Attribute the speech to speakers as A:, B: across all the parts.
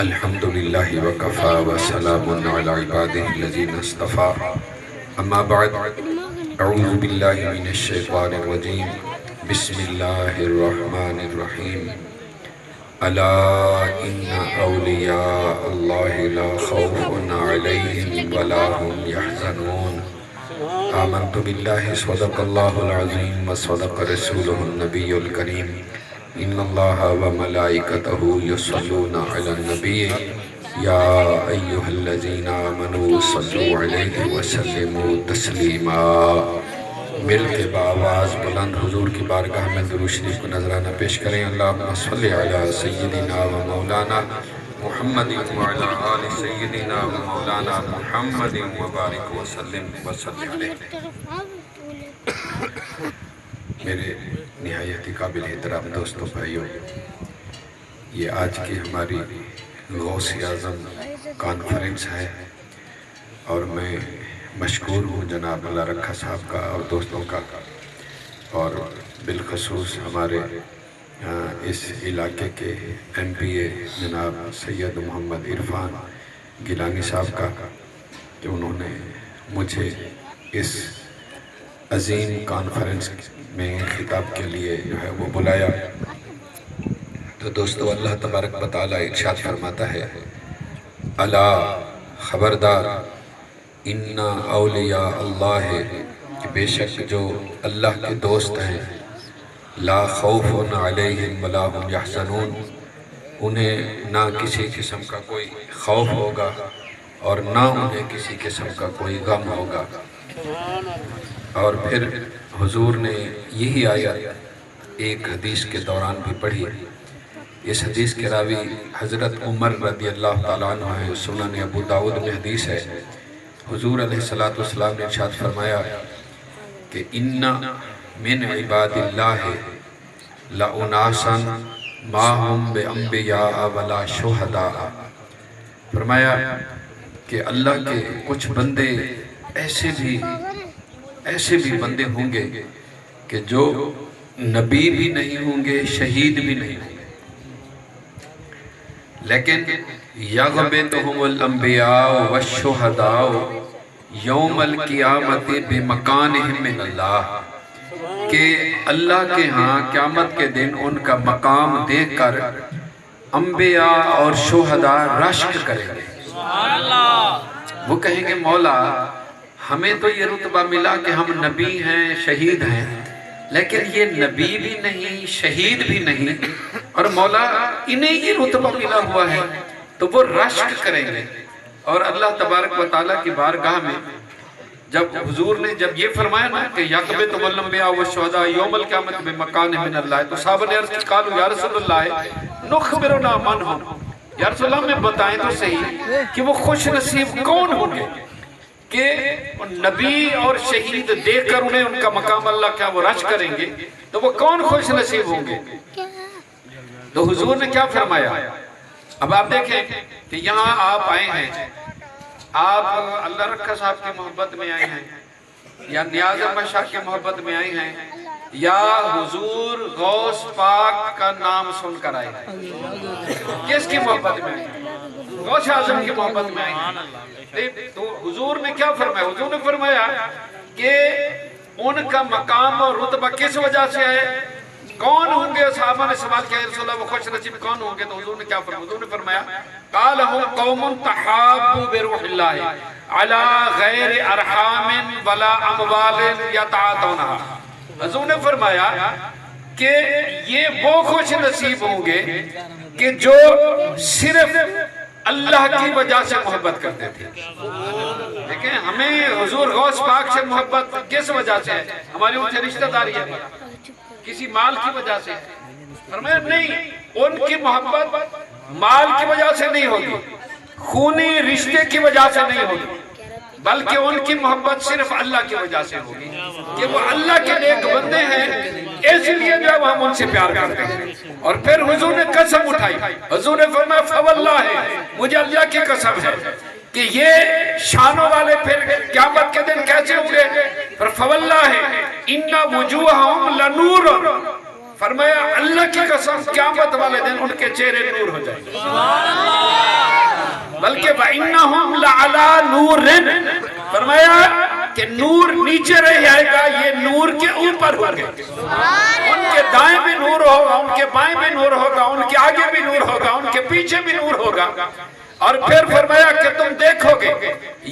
A: الحمد لله وكفى وسلام على عباده الذين اصطفى أما بعد أعوذ بالله من الشيطان الرجيم بسم الله الرحمن الرحيم ألا إن أولياء الله لا خوف عليهم ولا هم يحزنون آمنت بالله صدق الله العظيم وصدق رسوله النبي الكريم إن الله وملائكته يصلون على النبي يا أيها الذين آمنوا صلوا عليه وسلموا تسلیما۔ مل کے بآواز بلند حضور کی بارگاہ میں درود شریف کو نذرانہ پیش کریں۔ اللہم صلی علی سیدنا و مولانا محمد وعلی آل سیدنا و مولانا محمد وبارک وسلم وصلی علیہ۔ میرے نہایت قابل احترام دوستوں بھائیوں، یہ آج کی ہماری غوث اعظم کانفرنس ہے اور میں مشکور ہوں جناب اللہ رکھا صاحب کا اور دوستوں کا، اور بالخصوص ہمارے اس علاقے کے ایم پی اے جناب سید محمد عرفان گیلانی صاحب کا کہ انہوں نے مجھے اس عظیم کانفرنس میں خطاب کے لیے جو ہے وہ بلایا۔ تو دوستو، اللہ تبارک و تعالیٰ ارشاد فرماتا ہے، الا خبردار ان اولیاء اللہ، کہ بے شک جو اللہ کے دوست ہیں، لا خوف علیہم ولا هم یحزنون، انہیں نہ کسی قسم کا کوئی خوف ہوگا اور نہ انہیں کسی قسم کا کوئی غم ہوگا۔ اور پھر حضور نے یہی آیت ایک حدیث کے دوران بھی پڑھی۔ اس حدیث کے راوی حضرت عمر رضی اللہ تعالیٰ عنہ ہیں، سنن ابو داؤد میں حدیث ہے۔ حضور علیہ السلام نے ارشاد فرمایا کہ ان من عباد اللہ لاناسا ما هم بانبیاء ولا شہداء، فرمایا کہ اللہ کے کچھ بندے ایسے بھی بندے ہوں گے کہ جو نبی بھی نہیں ہوں گے، شہید بھی نہیں ہوں گے، لیکن یغبطہم الانبیاء والشہداء یوم القیامت بمکانہم من اللہ، کہ اللہ کے ہاں قیامت کے دن ان کا مقام دیکھ کر انبیاء اور شہداء رشک کریں گے۔ وہ کہیں گے مولا ہمیں تو یہ رتبہ ملا کہ ہم نبی ہیں، شہید ہیں، لیکن یہ نبی بھی نہیں، شہید بھی نہیں، اور مولا انہیں یہ رتبہ ملا ہوا ہے۔ تو وہ رشک کریں گے، اور اللہ تبارک و تعالیٰ کی بارگاہ میں جب حضور نے جب یہ فرمایا نا کہ یقبتہم الانبیاء والشہداء یوم القیامت بمکانہم من اللہ، تو صحابہ نے عرض کی قالوا یا رسول اللہ نخبرنا من ہم، یا رسول اللہ میں بتائیں تو صحیح کہ وہ خوش نصیب کون ہوں گے کہ نبی اور شہید دیکھ کر انہیں ان کا مقام اللہ کیا وہ رش کریں گے، تو وہ کون خوش نصیب ہوں گے؟ تو حضور نے کیا فرمایا؟ اب آپ دیکھیں کہ یہاں آپ آئے ہیں، آپ اللہ رکھا صاحب کی محبت میں آئے ہیں، یا نیاز احمد شاہ کی محبت میں آئے ہیں، یا حضور غوث پاک کا نام سن کر آئے ہیں؟ کس کی محبت میں آئے ہیں؟ غوث اعظم کی محبت میں آئے ہیں۔ تو حضور نے کیا فرمایا؟ حضور نے فرمایا کہ ان کا مقام اور رتبہ کس وجہ سے ہے؟ کون ہوں گے؟ صحابہ نے سوال کیا، رسول اللہ وہ خوش نصیب کون ہوں گے؟ تو حضور نے کیا فرمایا؟ حضور نے فرمایا قال هم قوم تحابوا بروح اللہ على غیر ارحام ولا اموال یتعاطونها۔ حضور نے فرمایا کہ یہ وہ خوش نصیب ہوں گے کہ جو صرف اللہ کی وجہ سے محبت کرتے تھے۔ دیکھیں ہمیں حضور غوث پاک سے محبت کس وجہ سے ہے؟ ہماری ان سے رشتہ داری ہے، کسی مال کی وجہ سے؟ فرمایا نہیں، ان کی محبت مال کی وجہ سے نہیں ہوگی، خونی رشتے کی وجہ سے نہیں ہوگی، بلکہ ان کی محبت صرف اللہ کی وجہ سے ہوگی کہ وہ اللہ کے نیک بندے ہیں، اس لیے جو ہم ان سے پیار کرتے ہیں۔ اور پھر حضور نے قسم اٹھائی، حضور نے فرمایا فواللہ، مجھے اللہ کی قسم ہے کہ یہ شانوں والے پھر قیامت کے دن کیسے ہوں گے؟ پھر فواللہ ان وجوہہم لنور، فرمایا اللہ کی قسم قیامت والے دن ان کے چہرے نور ہو جائیں گے۔ بلکہ وَإِنَّهُمْ لَعَلَى نُورٍ، فرمایا کہ نور نیچے رہ جائے گا، یہ نور کے اوپر ہوں گے، ان کے دائیں بھی نور ہوگا، ان کے بائیں بھی نور ہوگا، ان کے آگے بھی نور ہوگا، ان کے پیچھے بھی نور ہوگا۔ اور پھر فرمایا کہ تم دیکھو گے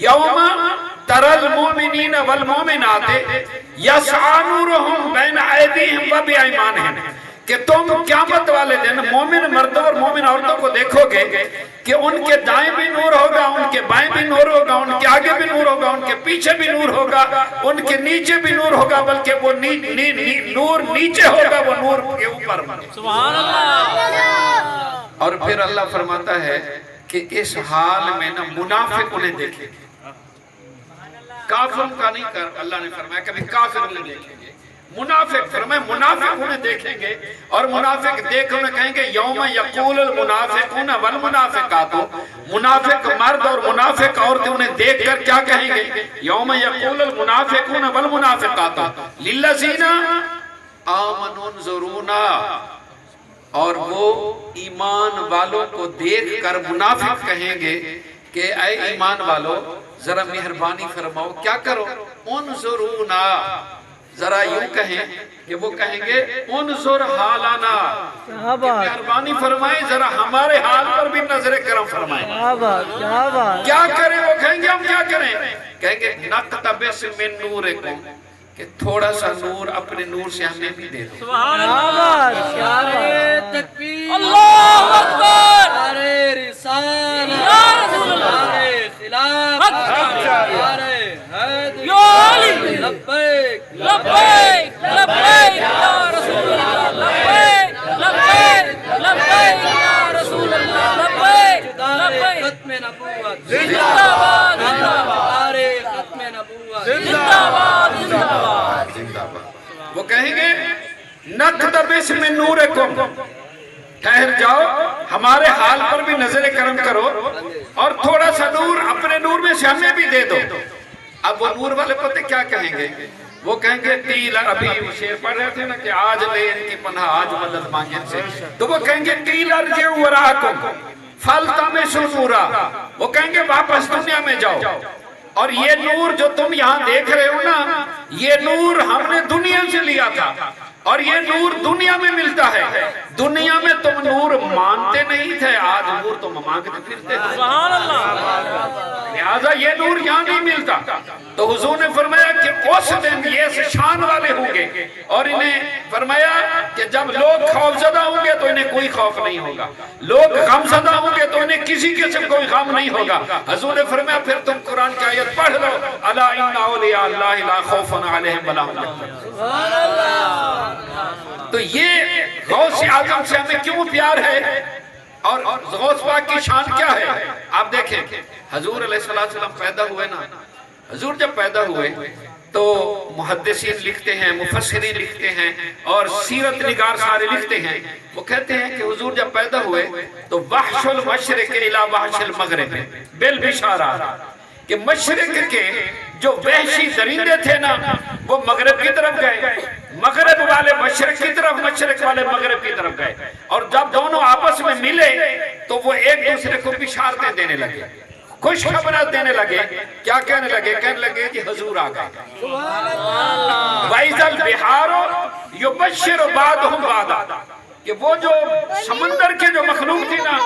A: یوم تری المؤمنین والمؤمنات یسعی نورہم بین ایدیہم وبایمانہم، کہ تم قیامت والے دن مومن مردوں اور مومن عورتوں کو دیکھو گے کہ ان کے دائیں بھی نور ہوگا، ان کے بائیں بھی نور ہوگا، ان کے آگے بھی نور ہوگا، ان کے پیچھے بھی نور ہوگا، ان کے نیچے بھی نور ہوگا، بلکہ وہ نور نیچے ہوگا، وہ نور کے اوپر ہوگا۔ سبحان اللہ۔ اور پھر اللہ فرماتا ہے کہ اس حال میں نہ منافق انہیں دیکھیں گے، کافر کا نہیں کر، اللہ نے فرمایا کبھی کافر انہیں دیکھیں گے، منافق فرمائے منافق انہیں دیکھیں گے، اور منافق دیکھ انہیں کہیں گے یوم یقول المنافقون والمنافقات، منافق مرد اور منافق عورتیں انہیں دیکھ کر کیا کہیں گے، یوم یقول المنافقون والمنافقات للذین آمنوا انظرونا، اور وہ ایمان والوں کو دیکھ کر منافق کہیں گے کہ اے ایمان والو ذرا مہربانی فرماؤ، کیا کرو، انظرونا، ذرا یوں کہیں کہ وہ کہیں گے انظر حالانا، مہربانی فرمائیں ذرا ہمارے حال پر بھی نظر کرم فرمائیں۔ کیا کریں، وہ کہیں گے ہم کیا کریں، کہیں گے نقتبس من نورکم، کہ تھوڑا سا نور اپنے نور سے ہمیں بھی دے دو۔ سبحان اللہ،
B: تکبیر، اللہ اکبر، نعرہ رسالت، یا رسول اللہ، خلافت، نعرہ حیدر، یا علی، لبیک لبیک لبیک یا رسول اللہ، لبیک لبیک لبیک یا رسول اللہ، لبیک لبیک، ختم نبوت زندہ باد، زندہ باد، ختم نبوت زندہ باد، زندہ باد،
A: زندہ باد۔ وہ کہیں گے نقتبس من نورکم، ٹھہر جاؤ ہمارے حال پر بھی نظر کرم کرو، اور تھوڑا سا نور اپنے نور میں سے ہمیں بھی دے دو۔ اب وہ نور والے پتہ کیا کہیں گے، وہ کہیں گے قیل، ابھی شعر پڑھ رہے تھے نا کہ آج لے ان کی پناہ، آج مدد مانگے ان سے، تو وہ کہیں گے قیل ارجعوا وراءکم فالتمسوا نورا، وہ کہیں گے واپس دنیا میں جاؤ، اور یہ نور جو تم یہاں دیکھ رہے ہو نا، یہ نور ہم نے دنیا سے لیا تھا، اور یہ نور دنیا میں ملتا ہے، دنیا میں تم نور مانتے نہیں تھے، آج نور تم مانگتے پھرتے ہو، سبحان اللہ، لہذا یہ نور یہاں نہیں ملتا۔ تو حضور نے فرمایا کہ اس دن یہ شان والے ہوں گے، اور انہیں فرمایا کہ جب لوگ خوف زدہ ہوں گے تو انہیں کوئی خوف نہیں ہوگا، لوگ غم زدہ ہوں گے تو انہیں کسی قسم کوئی غم نہیں ہوگا۔ حضور نے فرمایا پھر تم قرآن کی آیت پڑھ لو، الا ان اولیاء اللہ لا خوف علیہم ولا هم يحزنون۔ تو یہ غوث اعظم سے ہمیں کیوں پیار ہے، اور غوث پاک کی شان کیا ہے؟ آپ دیکھیں حضور علیہ السلام پیدا ہوئے نا، حضور جب پیدا ہوئے تو محدثین لکھتے ہیں، مفسرین لکھتے ہیں، اور سیرت نگار سارے لکھتے ہیں، وہ کہتے ہیں کہ حضور جب پیدا ہوئے تو وحش المشرق الى وحش المغرب بالبشارہ، کہ مشرق کے جو وحشی درندے تھے نا وہ مغرب کی طرف گئے، مغرب والے مشرق کی طرف، مشرق والے مغرب کی طرف گئے، اور جب دونوں آپس میں ملے تو وہ ایک دوسرے کو بشارتیں دینے لگے، خوشخبرات دینے لگے، کیا کہنے لگے؟ کہنے لگے کہ حضور آ گئے، وَإِذَا الْبِحَارُ يُبَشِّرُ بَعْضُهُم بَعْضًا، کہ وہ جو سمندر کے جو مخلوق تھی نا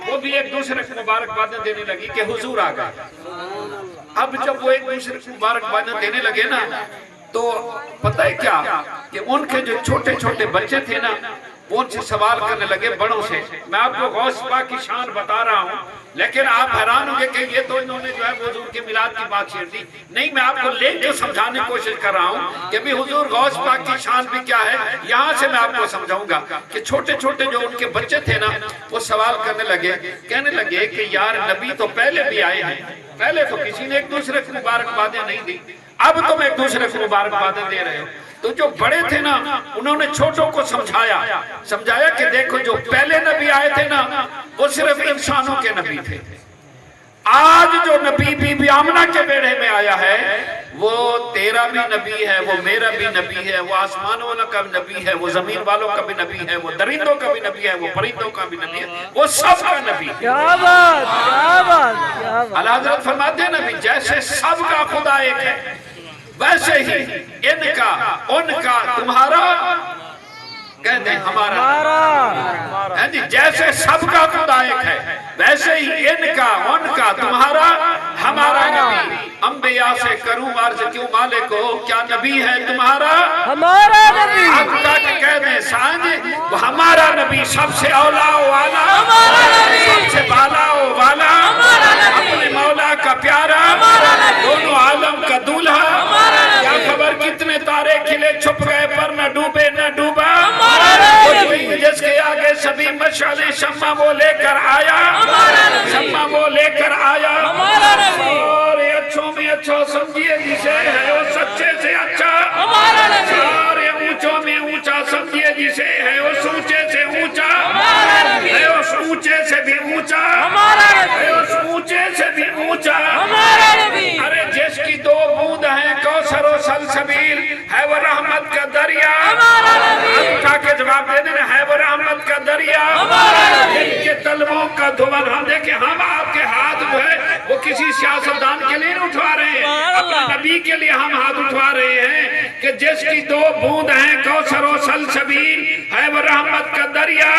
A: وہ بھی ایک دوسرے کو مبارکبادیں دینے لگی کہ حضور آ گئے۔ اب جب وہ ایک دوسرے کو مبارکبادیں دینے لگے نا تو پتہ ہے کیا کہ ان کے جو چھوٹے چھوٹے بچے تھے نا وہ ان سے سوال کرنے لگے بڑوں سے۔ میں آپ کو غوث پاک کی شان بتا رہا ہوں لیکن آپ حیران ہوں گے کہ یہ تو انہوں نے جو ہے حضور کے میلاد کی بات چھیڑ دی۔ نہیں، میں آپ کو لے کے سمجھانے کی کوشش کر رہا ہوں کہ بھی حضور غوث پاک کی شان بھی کیا ہے، یہاں سے میں آپ کو سمجھاؤں گا کہ چھوٹے چھوٹے جو ان کے بچے تھے نا وہ سوال کرنے لگے، کہنے لگے کہ یار نبی تو پہلے بھی آئے ہیں، پہلے تو کسی نے ایک دوسرے کو مبارکبادیں نہیں دی، اب تم ایک دوسرے کو مبارکبادیں دے رہے ہو۔ تو جو بڑے تھے نا انہوں نے چھوٹوں کو سمجھایا کہ دیکھو جو پہلے نبی آئے تھے نا وہ صرف انسانوں کے نبی تھے، آج جو نبی بی بی آمنہ کے بیڑے میں آیا ہے وہ تیرا بھی نبی ہے، وہ میرا بھی نبی ہے، وہ آسمان والوں کا بھی نبی ہے، وہ زمین والوں کا بھی نبی ہے، وہ درندوں کا بھی نبی ہے، وہ پرندوں کا بھی نبی ہے، وہ سب کا نبی ہے۔
B: کیا بات، کیا بات، کیا بات۔
A: اعلیٰ حضرت فرماتے ہیں نبی جیسے سب کا خدا ایک ہے ویسے ہی ان کا ان کا تمہارا کہتے ہیں ہمارا، جی جیسے سب کا خدا ایک ہے ویسے ہی ان کا ان کا تمہارا ہمارا نبی۔ انبیاء سے کروں عرض کیوں مالک ہو کیا نبی ہے تمہارا
B: ہمارا نبی،
A: حق تک کہہ دیں سانج وہ ہمارا نبی سب سے اولا و والا، سب سے بالا و والا، اپنے مولا کا پیارا، دونوں عالم کا دولہا۔ کیا خبر کتنے تارے کھلے چھپ گئے پر نہ ڈوبے نہ ڈوبا، جس کے آگے سبھی مشعلیں شمع وہ لے کر آیا، شمع وہ لے کر آیا۔ اور اچھوں میں اچھا سمجھیے جسے ہے وہ سچے سے اچھا، سارے اونچوں میں اونچا سمجھیے جسے ہے وہ سوچے سے اونچا، ہے اس اونچے سے بھی اونچا، ہے اس اونچے سے بھی اونچا۔ ارے جس کی دو بوند ہیں کوثر و سلسبیل، ہے وہ رحمت کا دریا، اٹھا کے جواب دے دینا ہے وہ رحمت کا دریا، جن کے طلبوں کا دھون۔ ہم دیکھیں ہم آپ کے ہاتھ جو ہے وہ کسی سیاستدان کے لیے نہیں اٹھوا رہے ہیں، اپنے نبی کے لیے ہم ہاتھ اٹھوا رہے ہیں کہ جس کی دو بوند ہیں کوثر و سلسبیل، ہے وہ رحمت کا دریا،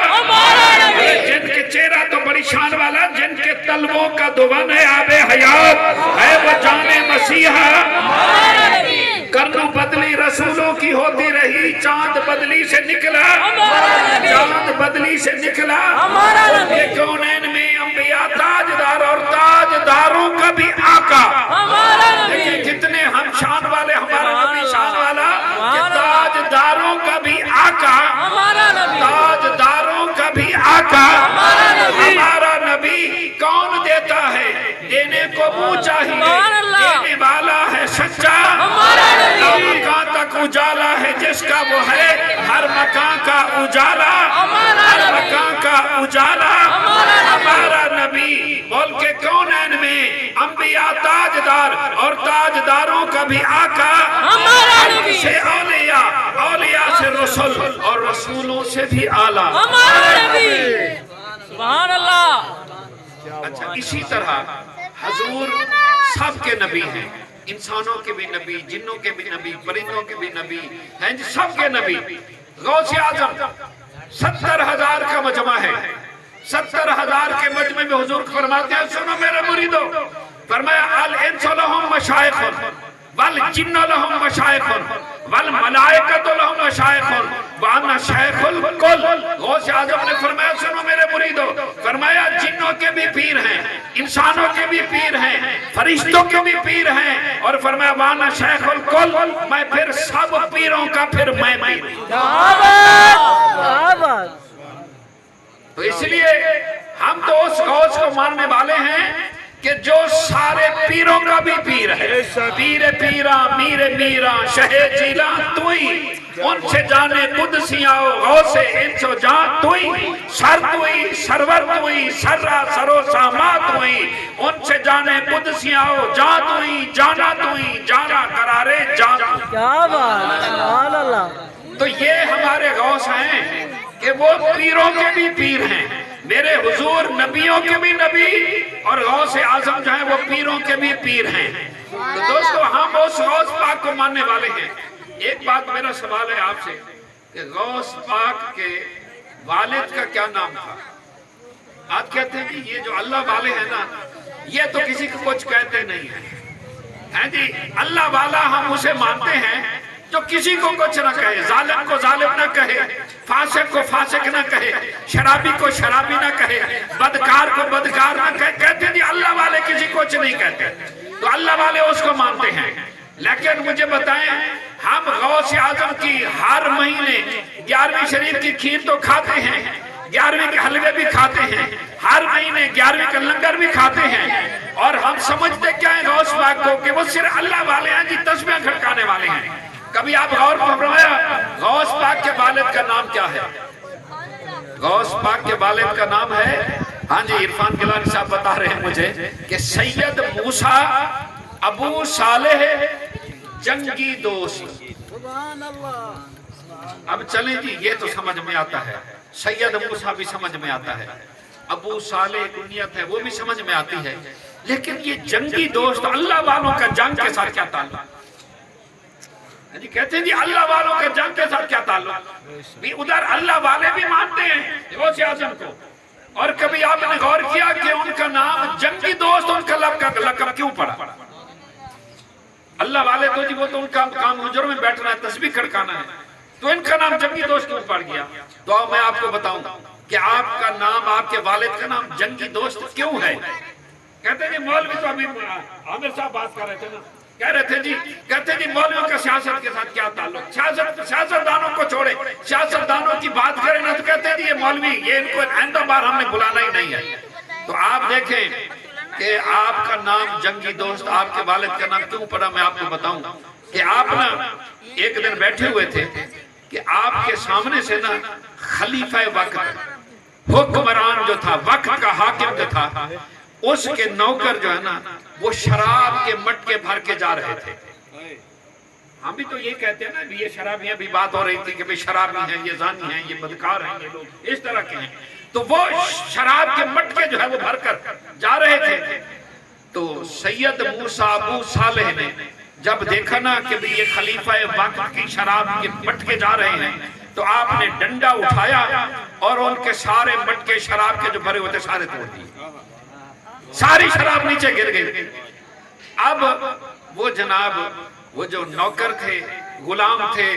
A: جن کے چہرہ تو بڑی شان والا، جن کے طلبوں کا دھون ہے آب حیات، ہے وہ جان مسیحا۔ کرنوں بدلی رسولوں کی ہوتی رہی، چاند بدلی سے نکلا، چاند بدلی سے نکلا، ان کے کونین میں انبیاء تاجدار اور تاجداروں کا بھی آقا۔ دیکھیں کتنے ہم شان والے، ہمارا نبی شان والا کہ تاجداروں کا بھی آقا، تاجداروں کا بھی آقا۔ ہمارا نبی کون دیتا ہے؟ دینے کو منہ چاہیے، دینے والا ہے سچا، مکان تک اجالا ہے جس کا وہ ہے ہر مکان کا اجالا، ہر مکان کا اجالا۔ ہمارا نبی ملک کونین میں انبیاء تاجدار اور تاجداروں کا بھی آقا، سے اولیاء، اولیاء سے رسول اور رسولوں سے بھی اعلیٰ۔
B: سبحان اللہ۔
A: اچھا اسی طرح حضور سب کے نبی ہیں، انسانوں کے بھی نبی، جنوں کے بھی نبی، پرندوں کے بھی نبی ہیں، سب کے نبی۔ غوث اعظم 70,000 کا مجمع ہے، 70,000 کے مجمع میں حضور فرماتے ہیں سنو میرے مریدو، فرمایا الانس لہم مشائخ والجن لہم مشائخ والملائکۃ لہم مشائخ وانا شیخ الکل۔ غوث اعظم نے فرمایا سنو میرے مریدو، فرمایا جنوں کے بھی پیر ہیں، انسانوں کے بھی پیر ہیں، فرشتوں کے بھی پیر ہیں، اور فرمایا وانا شیخ الکل، میں پھر سب پیروں کا پھر میں پیر۔ تو اس لیے ہم تو اس غوث کو ماننے والے ہیں کہ جو سارے پیروں کا بھی پیر ہے، پیر پیرا میر میرا شہ جیلا توئی، ان سے جانے قدسیاں غوث انس و جان توئی، سر توئی سرور توئی سرہ سرو سامات توئی، ان سے جانے قدسیاں جان توئی جانا توئی جانا قرارے جان۔
B: کیا بات، سبحان اللہ۔
A: تو یہ ہمارے غوث ہیں کہ وہ پیروں کے بھی پیر ہیں، میرے حضور نبیوں کے بھی نبی اور غوث اعظم جو ہیں وہ پیروں کے بھی پیر ہیں۔ تو دوستو ہم اس غوث پاک کو ماننے والے ہیں۔ ایک بات میرا سوال ہے آپ سے کہ غوث پاک کے والد کا کیا نام تھا؟ آپ کہتے ہیں کہ یہ جو اللہ والے ہیں نا یہ تو کسی کو کچھ کہتے نہیں ہیں جی، اللہ والا ہم اسے مانتے ہیں جو کسی کو کچھ نہ کہے، ظالم کو ظالم نہ کہے، فاسق کو فاسق نہ کہے، شرابی کو شرابی نہ کہے، بدکار کو بدکار نہ کہے۔ کہتے ہیں اللہ والے کسی کو کچھ نہیں کہتے، تو اللہ والے اس کو مانتے ہیں۔ لیکن مجھے بتائیں ہم غوث اعظم کی ہر مہینے 11ویں شریف کی کھیر تو کھاتے ہیں، 11ویں کے حلوے بھی کھاتے ہیں، ہر مہینے 11ویں کا لنگر بھی کھاتے ہیں، اور ہم سمجھتے کیا ہیں غوث پاک کو کہ وہ صرف اللہ والے ہیں جی، تسبیح کھڑکانے والے ہیں۔ کبھی آپ غور فرمایا غوث پاک کے والد کا نام کیا ہے؟ غوث پاک کے والد کا نام ہے ہاں جی عرفان گیلانی صاحب بتا رہے ہیں مجھے کہ سید موسیٰ ابو صالح جنگی دوست. اب چلیں جی یہ تو سمجھ میں آتا ہے, سید موسیٰ بھی سمجھ میں آتا ہے, ابو صالح کنیت ہے وہ بھی سمجھ میں آتی ہے, لیکن یہ جنگی دوست اللہ والوں کا جنگ کے ساتھ کیا تعلق؟ جی کہتے ہیں جی اللہ والوں کا جنگ کے ساتھ کیا تعلق؟ بھی ادھر اللہ والے بھی مانتے ہیں غوث اعظم کو, اور کبھی آپ نے غور کیا کہ ان کا نام جنگی دوست ان کا لقب کیوں پڑا؟ اللہ والے تو جی وہ تو ان کا کام حجروں میں بیٹھنا ہے, تسبیح کھڑکانا ہے, تو ان کا نام جنگی دوست کیوں پڑ گیا؟ تو میں آپ کو بتاؤں کہ آپ کا نام, آپ کے والد کا نام جنگی دوست کیوں ہے؟ کہتے ہیں جی مولوی تو ابھی عامر صاحب بات کر رہے تھے نا, کہہ رہے تھے جی, کہتے ہیں جی مولویوں کا سیاست کے ساتھ کیا تعلق؟ سیاستدانوں کو چھوڑے, سیاستدانوں کی بات کریں نا تو کہتے ہیں جی یہ مولوی, یہ ان کو آئندہ بار ہم نے بلانا ہی نہیں ہے. تو آپ دیکھیں کہ آپ کا نام جنگی دوست, آپ کے والد کا نام کیوں پڑا؟ میں آپ کو بتاؤں کہ آپ نا ایک دن بیٹھے ہوئے تھے کہ آپ کے سامنے سے نا خلیفہ وقت, حکمران جو تھا, وقت کا حاکم جو تھا, اس کے نوکر جو ہے نا وہ شراب کے مٹکے بھر کے جا رہے تھے. ہم بھی تو یہ کہتے ہیں نا, یہ شرابیاں بھی بات ہو رہی تھی کہ شرابی ہیں, یہ زانی ہیں, یہ بدکار ہیں, یہ لوگ اس طرح کے ہیں. تو وہ شراب کے مٹکے جو ہے وہ بھر کر جا رہے تھے. تو سید موسیٰ ابو صالح نے جب دیکھا نا کہ یہ خلیفہ وقت کی شراب کے مٹکے جا رہے ہیں, تو آپ نے ڈنڈا اٹھایا اور ان کے سارے مٹکے شراب کے جو بھرے ہوتے سارے توڑ دیے, ساری شراب نیچے گر گئی. اب وہ جناب وہ جو نوکر تھے, غلام تھے,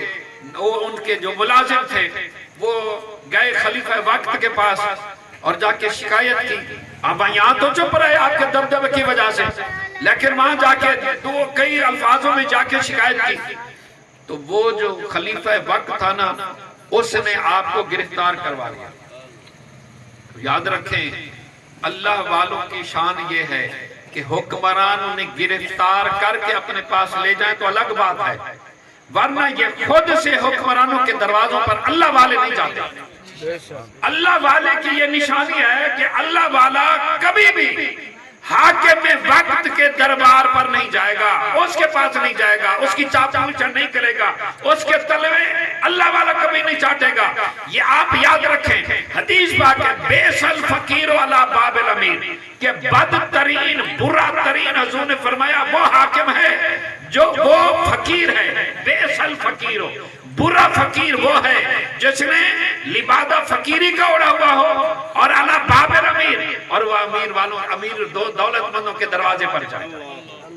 A: وہ ان کے جو ملازم تھے, وہ گئے خلیفہ وقت کے پاس اور جا کے شکایت کی. اب یہاں تو چپ رہے آپ کے دبدبے کی وجہ سے, لیکن وہاں جا کے کئی الفاظوں میں جا کے شکایت کی. تو وہ جو خلیفہ وقت تھا نا, اس نے آپ کو گرفتار کروا لیا. یاد رکھیں اللہ والوں کی شان یہ ہے کہ حکمران انہیں گرفتار کر کے اپنے پاس لے جائیں تو الگ بات ہے, ورنہ یہ خود سے حکمرانوں کے دروازوں پر اللہ والے نہیں جاتے. اللہ والے کی یہ نشانی ہے کہ اللہ والا کبھی بھی حاکم وقت کے دربار پر نہیں جائے گا, اس کے پاس نہیں جائے گا, اس کی چاپ مچھر نہیں کرے گا, اس کے تلوے اللہ والا کبھی نہیں چاٹے گا. یہ آپ یاد رکھیں, حدیث پاک ہے بیس الفقیر علی باب الامیر, کہ بدترین برا ترین حضور نے فرمایا وہ حاکم ہے جو وہ فقیر ہے. بیس الفقیر, برا فقیر وہ ہے جس نے لبادہ فقیری کا اڑا ہوا ہو اور علی باب الامیر, اور وہ امیر والوں, امیر دولت مندوں کے دروازے پر جائے,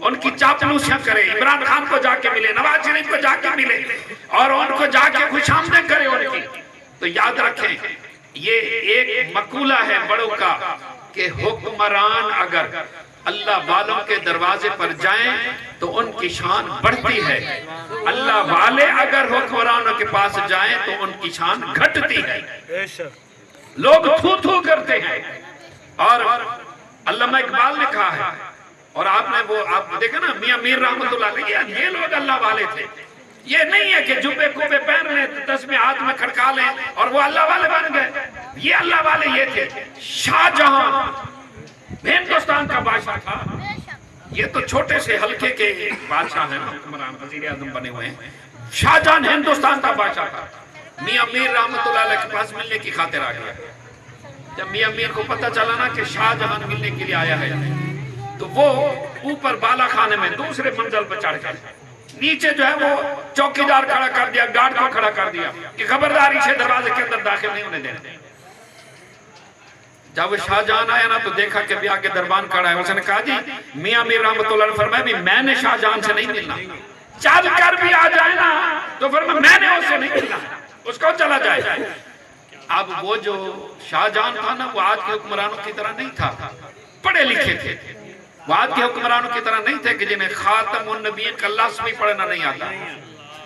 A: ان کی چاپلوسیاں کرے, عمران خان کو جا کے ملے, نواز شریف کو جا کے ملے, اور ان کو جا کے خوش آمدید کرے ان کی. تو یاد رکھیں یہ ایک مقولہ ہے بڑوں کا کہ حکمران اگر اللہ والوں کے دروازے پر جائیں تو ان کی شان بڑھتی ہے, اللہ والے اگر حکمرانوں کے پاس جائیں تو ان کی شان گھٹتی ہے. لوگ تھو تھو کرتے ہیں. اور علامہ اقبال نے کہا ہے, اور آپ نے وہ آپ دیکھا نا میاں میر رحمت اللہ علیہ, یہ لوگ اللہ والے تھے. یہ نہیں ہے کہ جبے کوبے پہن لیں, تسبیح ہاتھ میں کھڑکا لیں اور وہ اللہ والے بن گئے. یہ اللہ والے یہ تھے. شاہ جہاں ہندوستان کا بادشاہ تھا, یہ تو چھوٹے سے حلقے کے بادشاہ ہیں, حکمران وزیر اعظم بنے ہوئے ہیں. شاہ جہاں ہندوستان کا بادشاہ تھا, میاں میر رحمت اللہ علیہ کے پاس ملنے کی خاطر آ گیا. جب میاں میر کو پتہ چلا نا کہ شاہ جہاں ملنے کے لیے آیا ہے, تو وہ اوپر بالا خانے میں دوسرے منزل پر چڑھ گئے. نیچے جو ہے وہ چوکیدار کھڑا کر دیا, گارڈ کو کھڑا کر دیا کہ خبرداری سے دروازے کے اندر داخل نہیں ہونے دینا. جب شاہ جہاں آیا نا تو دیکھا کہ بھی آگے دربان کھڑا ہے. اس نے کہا جی میاں میر رحمت اللہ نے فرمایا بھی میں نے شاہ جہاں سے نہیں ملنا, چل کر بھی آ جائے نا تو فرمایا میں نے اس سے نہیں ملنا, اس کو چلا جائے. اب وہ جو شاہ جہاں تھا نا وہ آج کے حکمرانوں کی طرح نہیں تھا, پڑھے لکھے تھے. وہ آج کے حکمرانوں کی طرح نہیں تھے کہ جنہیں خاتم النبیین کا لفظ بھی پڑھنا نہیں آتا,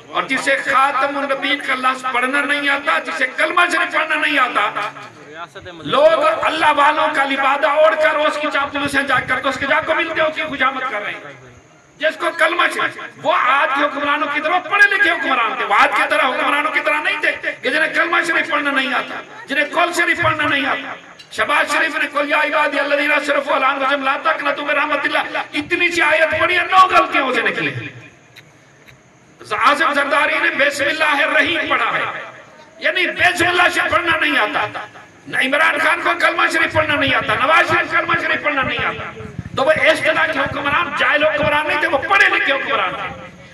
A: اور جسے خاتم النبیین کا لفظ پڑھنا نہیں آتا, جسے کلمہ شریف پڑھنا نہیں آتا, لوگ اللہ والوں کا لبادہ اوڑھ کر اس کی چاپلوسیاں جا کر تو اس کے جا کو ملتے, اس کی خوشامد کر رہے ہیں. جس کو کلمہ شریف، وہ آج کے حکمرانوں کی طرح پڑھے لکھے حکمران تھے، وہ آج کی طرح حکمرانوں کی طرح نہیں تھے کہ جنہیں کلمہ شریف پڑھنا نہیں آتا، جنہیں قول شریف پڑھنا نہیں آتا۔ شباز شریف نے قل یا عبادی الذین اسرفوا علی انفسہم لا تقنطوا من رحمت اللہ، اتنی سی آیت پڑھی ہے، 9 غلطیاں اسے نکلی۔ عاصم زرداری نے بسم اللہ الرحیم پڑھا ہے، یعنی بسم اللہ سے پڑھنا نہیں آتا۔ عمران خان کو کلمہ شریف پڑھنا نہیں آتا، نواز شریف کلمہ شریف پڑھنا نہیں آتا۔ تو وہ اس طرح کے حکمران جاہل حکمران نہیں تھے، وہ پڑھے لکھے حکمران تھے۔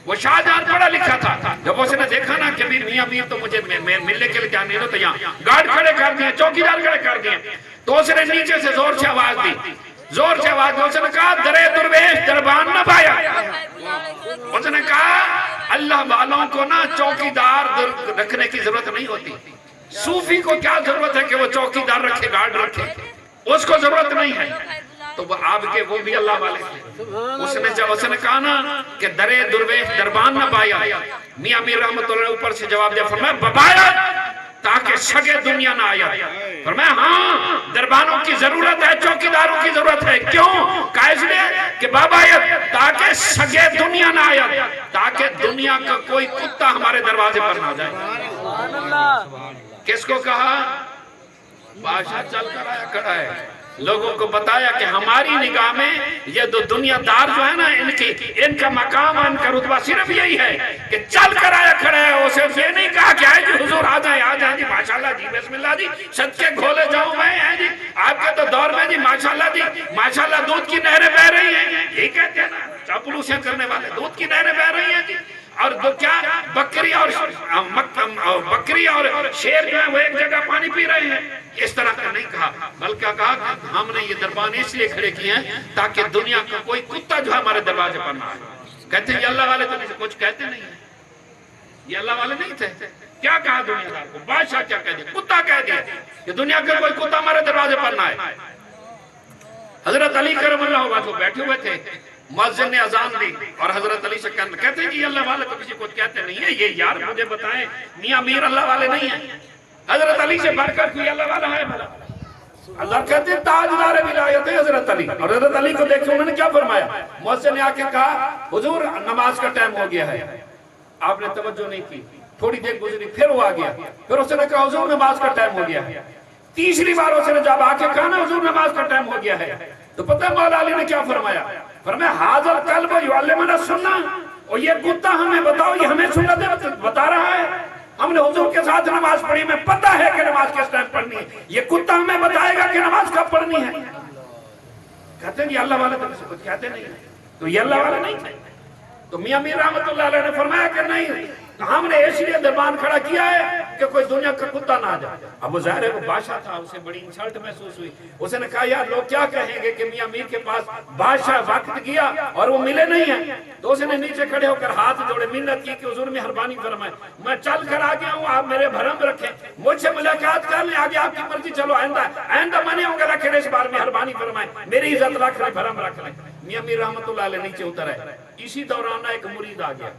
A: وہ شاہجہاں پڑھا لکھا تھا، جب اس نے دیکھا نا کہ میاں میر تو مجھے ملنے کے لیے جانے دو، تو یہاں گارڈ کھڑے کر دیے، چوکیدار کھڑے کر دیے، تو اس نے نیچے سے زور سے آواز دی، زور سے آواز دی، اس نے کہا درے درویش دربان نہ پایا۔ اس نے کہا اللہ والوں کو نا چوکیدار رکھنے کی ضرورت نہیں ہوتی، صوفی کو کیا ضرورت ہے کہ وہ چوکیدار رکھے، گارڈ رکھے، اس کو ضرورت نہیں ہے۔ تو وہ آپ کے وہ بھی اللہ والے تھے۔ اس نے کہا نا کہ درے درویش دربان نہ پایا، میاں میر رحمت اللہ اوپر سے جواب دیا، فرمایا ببایا تاکہ سگے دنیا نہ آیا۔ فرمایا ہاں دربانوں کی ضرورت ہے، چوکیداروں کی ضرورت ہے، کیوں؟ کہا اس لیے کہ بابایت تاکہ سگے دنیا نہ آیا، تاکہ دنیا کا کوئی کتا ہمارے دروازے پر نہ جائے۔ کس کو کہا؟ بادشاہ چل کر آیا کھڑا ہے، لوگوں کو بتایا کہ ہماری نگاہ میں یہ دو دنیا دار جو ہے نا، ان کا مقام، ان کا رتبہ صرف یہی ہے کہ چل کر آیا کھڑا ہے۔ وہ صرف یہ نہیں کہا کہ آئے جی حضور آ جائیں جی ماشاءاللہ جی بسم اللہ جی صدقے گھولے جاؤں میں جی آپ کے تو دور میں جی ماشاءاللہ جی ماشاءاللہ دودھ کی نہریں بہ رہی ہیں، یہی کہتے ہیں نا چاپلوسیاں کرنے والے، دودھ کی نہریں بہ رہی ہیں جی، اور کیا بکری اور شیر جو ہے وہ ایک جگہ پانی پی رہے ہیں۔ اس طرح کا نہیں کہا، بلکہ کہا کہ ہم نے یہ دربان اس لیے کھڑے کیے ہیں تاکہ دنیا کا کوئی کتا جو ہے ہمارے دروازے پر نہ آئے۔ کہتے ہیں یہ اللہ والے تو کچھ کہتے نہیں ہیں، یہ اللہ والے نہیں تھے۔ کیا کہا دنیا دار کو؟ بادشاہ کیا کہہ دیا؟ کتا کہہ دیا کہ دنیا کا کوئی کتا ہمارے دروازے پر نہ آئے۔ حضرت علی کرم اللہ وجہہ وہ بیٹھے ہوئے تھے، مؤذن نے اذان دی اور حضرت علی سے کہتے ہیں کہ یہ اللہ والے تو کسی کو کہتے نہیں ہیں، یہ یار مجھے بتائیں میاں میر اللہ والے نہیں ہیں؟ حضرت علی سے بڑھ کر کوئی اللہ والا ہے بھلا؟ اللہ کہتے ہیں تاجدار ولایت ہے حضرت علی، اور حضرت علی کو دیکھیں انہوں نے کیا فرمایا؟ مؤذن نے آ کے کہا حضور نماز کا ٹائم ہو گیا ہے، آپ نے توجہ نہیں کی، تھوڑی دیر گزری پھر وہ آ گیا، پھر اس نے کہا حضور نماز کا ٹائم ہو گیا ہے، تیسری بار اس نے جب آ کے کہا نا حضور نماز کا ٹائم ہو گیا ہے، تو پتہ ہے مولا علی نے کیا فرمایا؟ فرمایا حاضر قلب یعلمنا سننا، اور یہ کتا ہمیں بتاؤ یہ ہمیں سنت بتا رہا ہے، ہم نے حضور کے ساتھ نماز پڑھی، میں پتہ ہے کہ نماز کس ٹائم پڑھنی ہے، یہ کتا ہمیں بتائے گا کہ نماز کب پڑھنی ہے۔ کہتے ہیں یہ اللہ والے تو کسی کو کہتے نہیں، تو یہ اللہ والے نہیں تھے۔ تو میاں میر رحمت اللہ علیہ نے فرمایا کہ نہیں، ہم نے اس لیے دربان کھڑا کیا ہے کہ کوئی دنیا کا کتا نہ آ جائے۔ اب وہ ظاہر ہے وہ بادشاہ تھا، اسے بڑی انسلٹ محسوس ہوئی، اس نے کہا یار لوگ کیا کہیں گے کہ میاں میر کے پاس بادشاہ وقت گیا اور وہ ملے نہیں ہیں۔ تو اس نے نیچے کھڑے ہو کر ہاتھ جوڑے منت کی کہ حضور مہربانی فرمائیں، میں چل کر آ گیا ہوں، آپ میرے بھرم رکھیں، مجھ سے ملاقات کر لیں، آگے آپ کی مرضی، چلو آئندہ میں نہیں ہوں گا رکھے، اس بار مہربانی فرمائیں، میری عزت رکھ لیں، بھرم رکھ لیں۔ میاں میر رحمت اللہ علیہ نیچے اتر آئے، اسی دوران ایک مرید آ گیا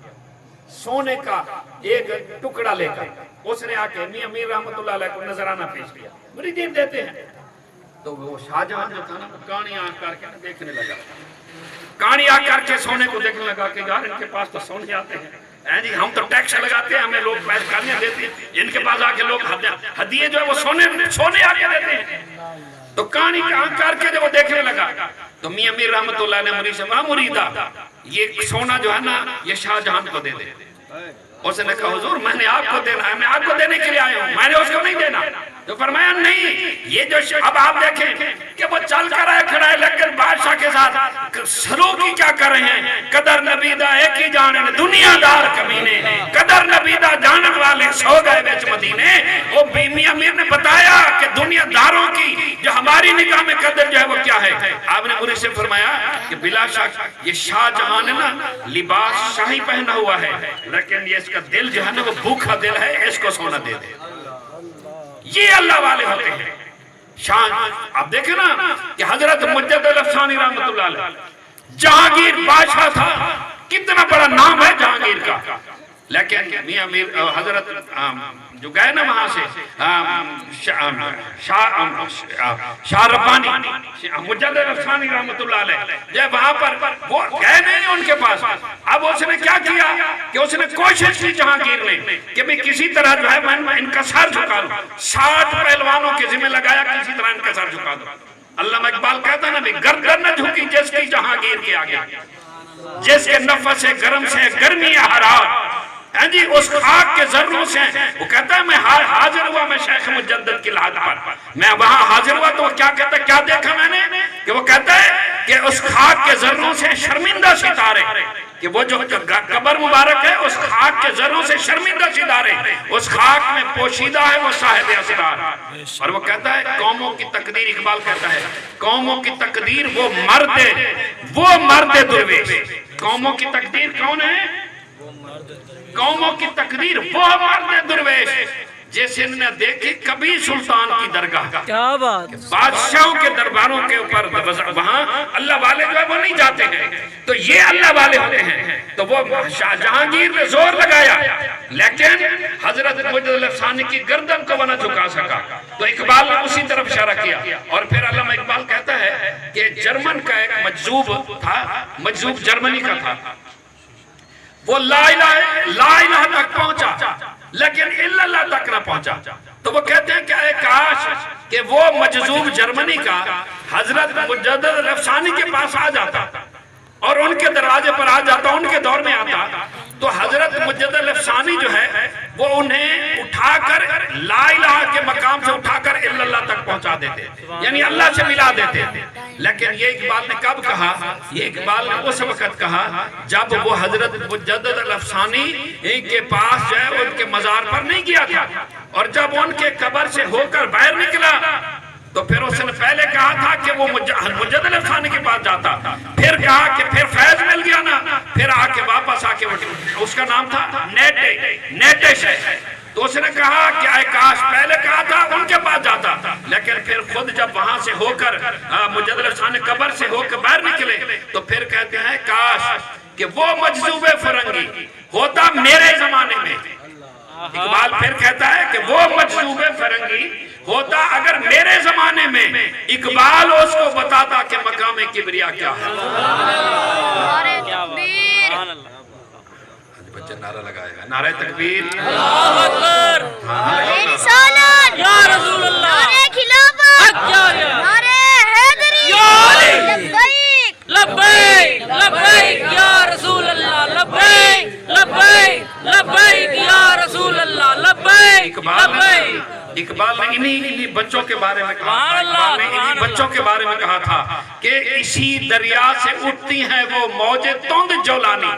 A: سونے کا ایک ٹکڑا لے کر، اس نے آ کے میاں میر رحمت اللہ علیہ کو نذرانہ پیش کیا، مریدین دیتے ہیں۔ تو وہ شاہجہاں جو تھا نا وہ کانی آنکھ کر کے دیکھنے لگا، کانی آنکھ کر کے سونے کو دیکھنے لگا کہ یار ان کے پاس تو سونے آتے ہیں جی، ہم تو ٹیکس لگاتے ہیں، ہمیں لوگ پیسے کانیاں دیتے ہیں، ان کے پاس آ کے لوگ ہدیے جو ہے وہ سونے آ کے دیتے ہیں۔ تو کانی آنکھ کر کے جب وہ دیکھنے لگا تو میاں میر رحمت اللہ نے مرید سے کہا مریدہ یہ سونا جو ہے نا یہ شاہجہاں کو دے دے۔ اس نے کہا حضور میں نے آپ کو دینا ہے، میں آپ کو دینے کے لیے آیا ہوں، میں نے اس کو نہیں دینا۔ تو فرمایا نہیں، یہ جو اب آپ دیکھیں کہ وہ چل کر آئے کھڑا ہے لیکن بادشاہ کے ساتھ سلوکی کیا کر رہے ہیں؟ قدر نبیدہ ایک ہی جانے دنیا دار کمینے، قدر نبیدہ جانن والے سو گئے بیچ مدینے۔ وہ میاں میر نے بتایا کہ دنیا داروں کی جو ہماری نگاہ میں قدر جو ہے وہ کیا ہے۔ آپ نے مرید سے فرمایا کہ بلا شک یہ شاہ جہاں نے نا لباس شاہی پہنا ہوا ہے لیکن یہ اس کا دل جو ہے نا وہ بھوکا دل ہے، اس کو سونا دے دے۔ یہ اللہ والے ہوتے ہیں شان۔ اب دیکھیں نا کہ حضرت مجد الافسانی رحمت اللہ علیہ جہانگیر بادشاہ تھا، کتنا بڑا نام ہے جہانگیر کا، لیکن میاں میر حضرت جو گئے نا وہاں سے شاہ ربانی مجدد افسانی رحمت اللہ علیہ جب وہاں پر وہ گئے نہیں ان کے پاس، اب اس نے کیا کیا کہ اس نے کوشش کی جہانگیر نے کہ میں کسی طرح جو ہے میں ان کا سر جھکا دوں، 60 پہلوانوں کے ذمہ لگایا کسی طرح ان کا سر جھکا دوں۔ علامہ اقبال کہتا ہے نا بھی گردن نہ جھکی جس کی جہانگیر کے آگے، جس کے نفس سے گرم سے گرمی حرارت، ہاں جی اس خاک کے ذروں سے، وہ کہتا ہے میں حاضر ہوا میں شیخ مجدد کی لحد پر، میں وہاں حاضر ہوا تو وہ کیا کہتا ہے، کیا دیکھا میں نے کہ وہ کہتا ہے کہ اس خاک کے ذروں سے شرمندہ ستارے، کہ وہ جو قبر مبارک ہے اس خاک کے ذروں سے شرمندہ ستارے، اس خاک میں پوشیدہ ہے وہ صاحب اسرار، اور وہ کہتا ہے قوموں کی تقدیر، اقبال کہتا ہے قوموں کی تقدیر وہ مرد درویش، قوموں کی تقدیر کون ہے؟ قوموں کی تقدیر وہ مرد درویش جیسے نے دیکھی کبھی سلطان کی درگاہ،
B: کیا بات،
A: بادشاہوں کے درباروں کے اوپر وہاں اللہ والے جو ہے وہ نہیں جاتے ہیں، تو یہ اللہ والے ہوتے ہیں، تو وہ جہانگیر نے زور لگایا لیکن حضرت مجدد افسانی کی گردن کو وہ نہ جھکا سکا، تو اقبال نے اسی طرف اشارہ کیا، اور پھر علامہ اقبال کہتا ہے کہ جرمن کا ایک مجذوب جرمنی کا تھا، وہ لا الہ تک پہنچا لیکن الا اللہ تک نہ پہنچا، تو وہ کہتے ہیں کہ اے کاش کہ وہ مجذوب جرمنی کا حضرت مجدد افسانی کے پاس آ جاتا اور ان کے دروازے پر آ جاتا، ان کے دور میں آتا، تو حضرت مجدد افسانی جو ہے وہ انہیں اٹھا کر لا الہ کے مقام سے اٹھا کر الا اللہ تک پہنچا دیتے، یعنی اللہ سے ملا دیتے۔ لیکن یہ اقبال نے کب کہا؟ یہ اقبال نے اس وقت کہا جب وہ حضرت مجدد الافسانی کے پاس جائے ان کے مزار پر نہیں گیا تھا، اور جب ان کے قبر سے ہو کر باہر نکلا تو پھر اس نے پہلے کہا تھا کہ وہ مجدد الافسانی کے پاس جاتا، پھر کہا کہ پھر فیض مل گیا نا، پھر آ کے واپس آ کے اس کا نام تھا نیٹش، تو اس نے کہا کہ اے کاش پہلے کہا تھا ان کے پاس جاتا، لیکن پھر خود جب وہاں سے ہو کر مجدد الافسانی قبر سے ہو کر باہر نکلے تو پھر کہتے ہیں کاش کہ وہ مجذوب فرنگی ہوتا میرے زمانے میں، اقبال پھر کہتا ہے کہ وہ مجذوب فرنگی ہوتا اگر میرے زمانے میں، اقبال اس کو بتاتا کہ مقام کبریا کیا ہے۔ بچے نعرہ لگائے گا، نعرہ تکبیر،
C: اللہ اکبر، نعرہ رسالت، یا رسول اللہ، نعرہ خلافت، نعرہ حیدری، لبیک لبیک لبیک یا رسول اللہ، لبیک لبیک لبیک یا رسول اللہ، لبیک لبیک۔
A: اقبال نے انہی بچوں کے بارے میں کہا تھا، اقبال نے انہی بچوں کے بارے میں کہا تھا کہ اسی دریا سے اٹھتی ہیں وہ موجیں تند جولانی،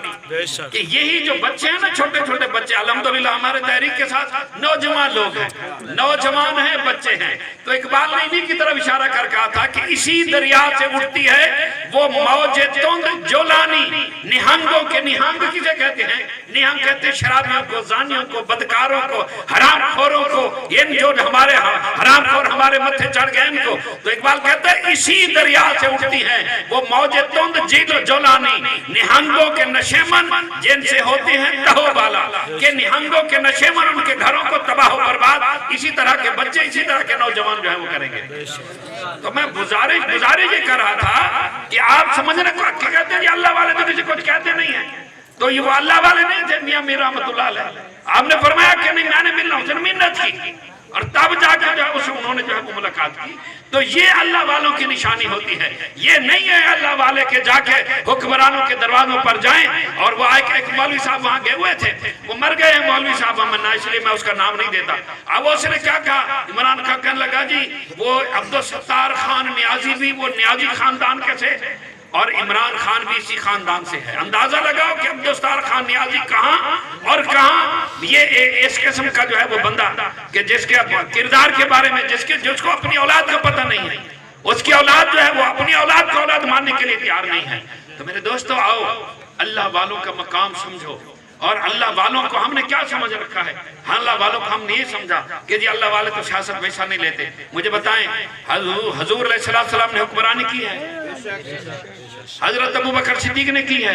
A: کہ یہی جو بچے ہیں نا چھوٹے چھوٹے بچے، الحمدللہ ہمارے تحریک کے ساتھ نوجوان لوگ ہیں، نوجوان ہیں، بچے ہیں، تو اقبال نے انہی کی طرف اشارہ کر کہا تھا کہ اسی دریا سے اٹھتی ہے وہ موجیں تند جولانی، نہنگوں کے، نہنگ کسے کہتے ہیں؟ نہنگ کہتے ہیں شرابیوں کو، زانیوں کو، بدکاروں کو، حرام خوروں کو، یہ جو ہمارے حرام خور ہمارے متھے چڑھ گئے ان کو، تو اقبال کہتا ہے اسی دریا سے اٹھتی ہیں وہ موجیں تند جولانی، نہنگوں کے نشیمن جن سے ہوتے ہیں تہو بالا، کہ نہنگوں کے نشیمن ان کے گھروں کو تباہ و برباد اسی طرح کے بچے، اسی طرح کے نوجوان جو ہیں وہ کریں گے۔ تو میں گزارش یہ کر رہا تھا کہ آپ سمجھنے کو کہتے ہیں جی اللہ والے تو کسی کچھ کہتے نہیں ہیں، تو یہ وہ اللہ والے نہیں تھے میاں میر رحمت اللہ علیہ، آپ نے فرمایا کہ نہیں میں نے ملنا، اس نے محنت کی اور تب جا کے جو ہے اسے انہوں نے جو ہے وہ ملاقات کی، تو یہ اللہ والوں کی نشانی ہوتی ہے، یہ نہیں ہے اللہ والے کے جا کے حکمرانوں کے دروازوں پر جائیں، اور وہ آئے کہ ایک مولوی صاحب وہاں گئے ہوئے تھے، وہ مر گئے ہیں مولوی صاحب ہمنا، اس لیے میں اس کا نام نہیں دیتا، اب اس نے کیا کہا، عمران خان کہنے لگا جی وہ عبدالستار خان نیازی بھی وہ نیازی خاندان کے تھے اور عمران خان بھی اسی خاندان سے ہے، اندازہ لگاؤ کہ عبدالستار خان نیازی کہاں اور کہاں، یہ اس قسم کا جو ہے وہ بندہ کہ جس کے کردار کے بارے میں جس کو اپنی اولاد کا پتہ نہیں ہے، اس کی اولاد جو ہے وہ اپنی اولاد کو اولاد ماننے کے لیے تیار نہیں ہے۔ تو میرے دوستو آؤ اللہ والوں کا مقام سمجھو، اور اللہ والوں کو ہم نے کیا سمجھ رکھا ہے؟ اللہ والوں کو ہم نے یہ سمجھا کہ جی اللہ والے تو سیاست ویسا نہیں لیتے، مجھے بتائیں حضور علیہ السلام نے حکمرانی کی ہے؟ حضرت ابو بکر صدیق نے کی ہے،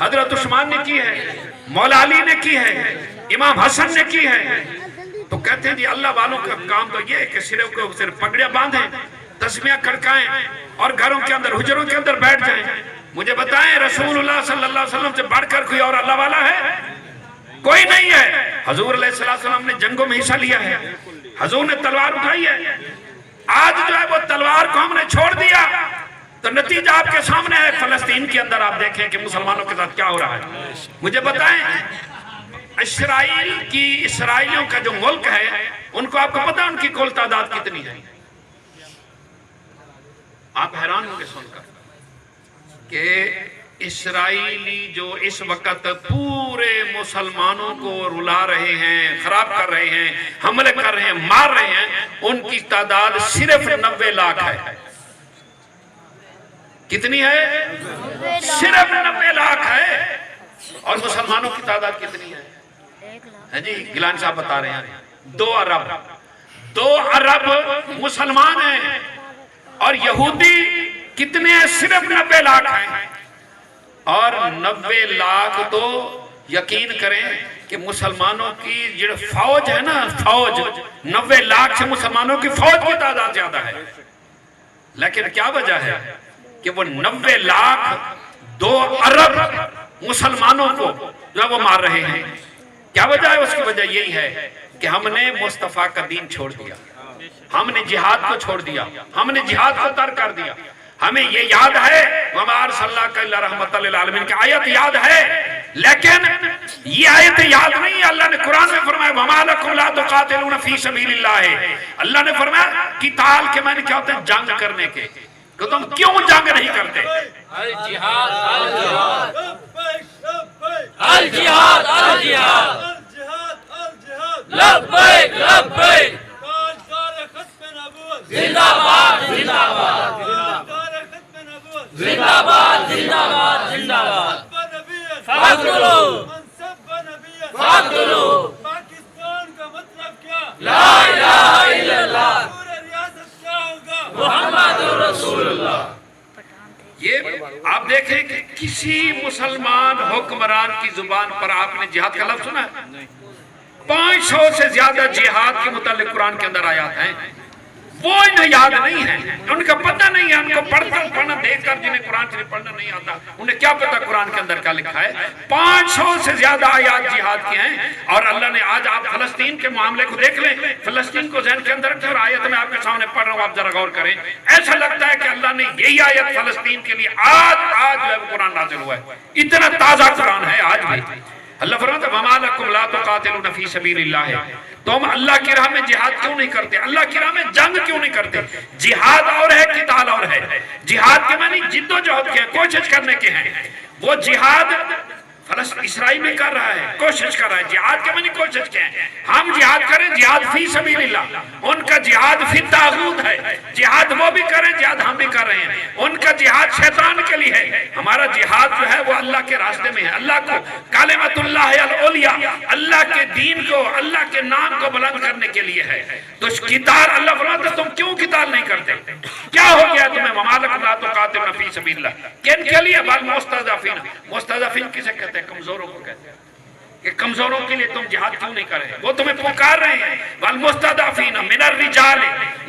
A: حضرت عثمان نے کی ہے، مولا علی نے کی ہے، امام حسن نے کی ہے۔ تو کہتے ہیں جی اللہ والوں کا کام تو یہ ہے کہ صرف پگڑیاں باندھیں، تسبیحاں کڑکائیں اور گھروں کے اندر حجروں کے اندر بیٹھ جائیں۔ مجھے بتائیں رسول اللہ صلی اللہ علیہ وسلم سے بڑھ کر کوئی اور اللہ والا ہے؟ کوئی نہیں ہے۔ حضور علیہ السلام نے جنگوں میں حصہ لیا ہے، حضور نے تلوار اٹھائی ہے۔ آج جو ہے وہ تلوار کو ہم نے چھوڑ دیا تو نتیجہ آپ کے سامنے ہے۔ فلسطین کے اندر آپ دیکھیں کہ مسلمانوں کے ساتھ کیا ہو رہا ہے۔ مجھے بتائیں اسرائیلیوں کا جو ملک ہے ان کو آپ کو پتہ ان کی کل تعداد کتنی ہے؟ آپ حیران ہوں گے سن کر کہ اسرائیلی جو اس وقت پورے مسلمانوں کو رلا رہے ہیں، خراب کر رہے ہیں، حملے کر رہے ہیں، مار رہے ہیں، ان کی تعداد صرف 90 لاکھ ہے۔ کتنی ہے؟ صرف 90 لاکھ ہے۔ اور مسلمانوں کی تعداد کتنی ہے؟ جی گیلانی صاحب بتا رہے ہیں 2 ارب۔ 2 ارب مسلمان ہیں اور یہودی کتنے ہیں؟ صرف 90 لاکھ ہیں۔ اور 90 لاکھ تو یقین کریں کہ مسلمانوں کی جو فوج ہے نا، فوج 90 لاکھ سے مسلمانوں کی فوج کی تعداد زیادہ ہے۔ لیکن کیا وجہ ہے کہ وہ 90 لاکھ 2 ارب مسلمانوں کو جو وہ مار رہے ہیں؟ کیا وجہ ہے؟ اس کی وجہ یہی ہے کہ ہم نے مصطفیٰ کا دین چھوڑ دیا، ہم نے جہاد کو چھوڑ دیا، ہم نے جہاد کو ترک کر دیا۔ ہمیں یہ یاد ہے وَمَا أَرْسَلْنَاكَ إِلَّا رَحْمَةً لِلْعَالَمِينَ کی آیت یاد ہے، لیکن یہ آیت یاد نہیں ہے۔ اللہ نے قرآن میں فرمایا وَمَا لَكُمْ لَا تُقَاتِلُونَ فِي سَبِيلِ اللَّهِ۔ اللہ نے فرمایا قتال کے معنی کیا ہوتے ہیں؟ جنگ کرنے کے، کہ تم کیوں جنگ نہیں کرتے؟
D: الجہاد الجہاد الجہاد الجہاد لبیک لبیک زندہ باد زندہ باد زندہ باد زندہ باد زندہ باد فاقتلو فاقتلو
E: پاکستان کا مطلب کیا؟
D: لا الہ الا اللہ
E: پورے ریاست کیا ہوگا؟
D: محمد رسول اللہ۔
A: یہ آپ دیکھیں کہ کسی مسلمان حکمران کی زبان پر آپ نے جہاد کا لفظ سنا ہے؟ 500 سے زیادہ جہاد کے متعلق قرآن کے اندر آیات ہیں، وہ انہیں یاد نہیں ہے، ان کا پتہ نہیں ہے۔ ان کو پڑھنا دیکھ کر جنہیں قرآن شریف پڑھنا نہیں آتا انہیں کیا پتہ قرآن کے اندر کیا لکھا ہے؟ 500 سے زیادہ آیات جہاد کی ہیں۔ اور اللہ نے آج آپ فلسطین کے معاملے کو دیکھ لیں، فلسطین کو ذہن کے اندر رکھیں، اور آیت میں آپ کے سامنے پڑھ رہا ہوں، آپ ذرا غور کریں۔ ایسا لگتا ہے کہ اللہ نے یہی آیت فلسطین کے لیے آج قرآن نازل ہوا ہے، اتنا تازہ قرآن ہے آج بھی۔ اللہ فرماتا ہے وَمَا لَكُمْ لَا تُقَاتِلُونَ فِي سَبِيلِ اللَّهِ۔ تم اللہ کی راہ میں جہاد کیوں نہیں کرتے؟ اللہ کی راہ میں جنگ کیوں نہیں کرتے؟ جہاد اور ہے، قتال اور ہے۔ جہاد کے معنی جد و جہد کے ہیں، کوشش کرنے کے ہیں۔ وہ جہاد اسرائیل میں کر رہا ہے، کوشش کر رہا ہے۔ جہاد کے معنی کوشش کے ہیں۔ ہم جہاد کریں، جہاد فی سبیل اللہ، ان کا جہاد فی الطاغوت ہے۔ جہاد وہ بھی کریں، جہاد ہم بھی کر رہے ہیں۔ ان کا جہاد شیطان کے لیے ہے، ہمارا جہاد جو ہے وہ اللہ کے راستے میں ہے، اللہ کو کلمۃ اللہ العلیٰ، اللہ کے دین کو، اللہ کے نام کو بلند کرنے کے لیے ہے۔ تو قتال اللہ فرماتا ہے تم کیوں قتال نہیں کرتے؟ کیا ہو گیا تمہیں؟ وَمَا لَكُمْ لَا تُقَاتِلُونَ فِي سَبِيلِ اللَّهِ۔ کن کے لیے؟ بَالْمُسْتَضْعَفِينَ۔ مستضعفین کسے کہتے ہیں؟ کمزوروں کو کہتے ہیں کہ کمزوروں کے لیے تم جہاد کیوں نہیں کر رہے؟ وہ تمہیں پکار رہے ہیں والمستضعفین من الرجال،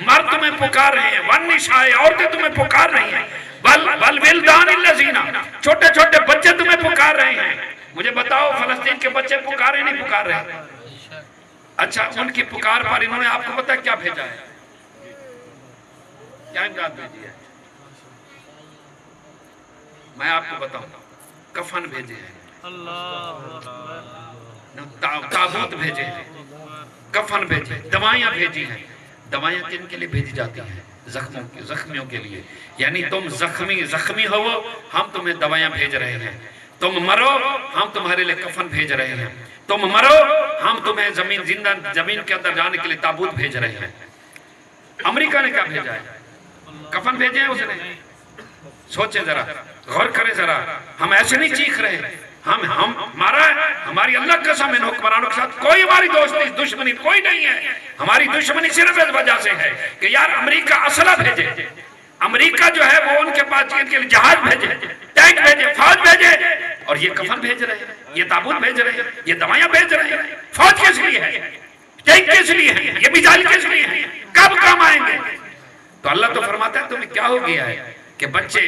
A: مرد تمہیں پکار رہے ہیں، والنساء، عورتیں تمہیں پکار رہی ہیں، والولدان الذین، چھوٹے چھوٹے بچے تمہیں پکار رہے ہیں۔ مجھے بتاؤ فلسطین کے بچے پکارے نہیں پکار رہے؟ اچھا ان کی پکار پر انہوں نے آپ کو پتہ کیا بھیجا ہے؟ کیا امداد بھیجی ہے؟ میں آپ کو بتاؤں، کفن بھیجے ہیں، تابوت بھیجے ہیں، کفن بھیجے، دوائیاں بھیجی ہیں۔ دوائیاں کن کے لیے بھیجی جاتی ہیں؟ زخمیوں کے لیے۔ یعنی تم زخمی ہو، ہم تمہیں دوائیاں بھیج رہے ہیں۔ تم مرو، ہم تمہارے لیے کفن بھیج رہے ہیں۔ تم مرو، ہم تمہیں زمین کے اندر جانے کے لیے تابوت بھیج رہے ہیں۔ امریکہ نے کیا بھیجا ہے؟ کفن بھیجے ہیں اس نے؟ سوچے ذرا، غور کرے ذرا۔ ہم ایسے نہیں چیخ رہے، ہماری اللہ قسم ان حکمرانوں کے ساتھ کوئی ہماری دوستی دشمنی کوئی نہیں ہے. ہماری دشمنی صرف اس وجہ سے ہے کہ یار امریکہ اسلحہ بھیجے, امریکہ جو ہے وہ ان کے پاس ان کے لیے جہاز بھیجے, ٹینک بھیجے, فوج بھیجے, اور یہ کفن بھیج رہے ہیں, یہ تابوت بھیج رہے ہیں, یہ دوائیاں بھیج رہے ہیں. فوج کس لیے ہے, ٹینک کس لیے ہے, یہ میزائل کس لیے ہے, کب کام آئیں گے؟ تو اللہ تو فرماتا ہے تمہیں کیا ہو گیا ہے کہ بچے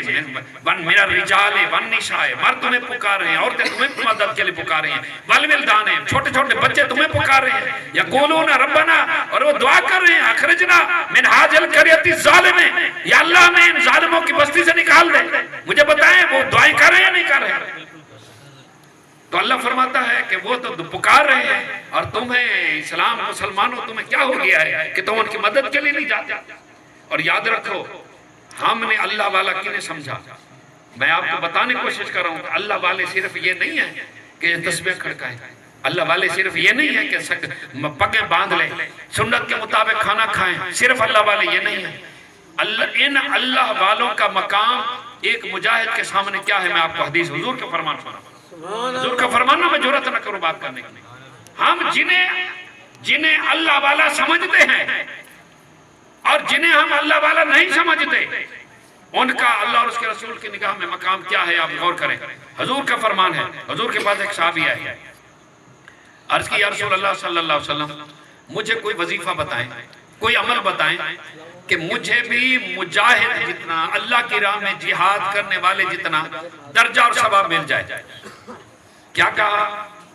A: من الرجال والنساء, مرد تمہیں پکار رہے ہیں, عورتیں تمہیں مدد کے لیے پکار رہی ہیں, والولدان, چھوٹے چھوٹے بچے تمہیں پکار رہے ہیں, یقولون ربنا, اور وہ دعا کر رہے ہیں اخرجنا من هذه القرية الظالمة, یا اللہ ہمیں ان ظالموں کی بستی سے نکال دے. مجھے بتائیں وہ دعائیں کر رہے ہیں یا نہیں کر رہے ہیں؟ تو اللہ فرماتا ہے کہ وہ تو پکار رہے ہیں, اور تمہیں اسلام مسلمانوں تمہیں کیا ہو گیا ہے کہ تم ان کی مدد کے لیے نہیں جاتے. اور یاد رکھو ہم نے اللہ والا کیوں سمجھا, میں آپ کو بتانے کی کوشش کر رہا ہوں کہ اللہ والے صرف یہ نہیں ہے کہ یہ تسبیح کھڑکائیں, اللہ والے صرف یہ نہیں ہے کہ پگیں باندھ لیں, سنت کے مطابق کھانا کھائیں, صرف اللہ والے یہ نہیں ہے. ان اللہ والوں کا مقام ایک مجاہد کے سامنے کیا ہے؟ میں آپ کو حدیث حضور کے فرمان سنا, حضور کا فرمانا میں جرات نہ کروں بات کرنے کی. ہم جنہیں اللہ والا سمجھتے ہیں اور جنہیں ہم اللہ والا نہیں سمجھتے, ان کا اللہ اور اس کے رسول کی نگاہ میں مقام کیا ہے, آپ غور کریں. حضور کا فرمان ہے, حضور کے پاس ایک صحابی ہے, عرض کی یا رسول اللہ صلی اللہ علیہ وسلم مجھے کوئی وظیفہ بتائیں, کوئی عمل بتائیں کہ مجھے بھی مجاہد جتنا, اللہ کی راہ میں جہاد کرنے والے جتنا درجہ اور ثواب مل جائے. کیا کہا؟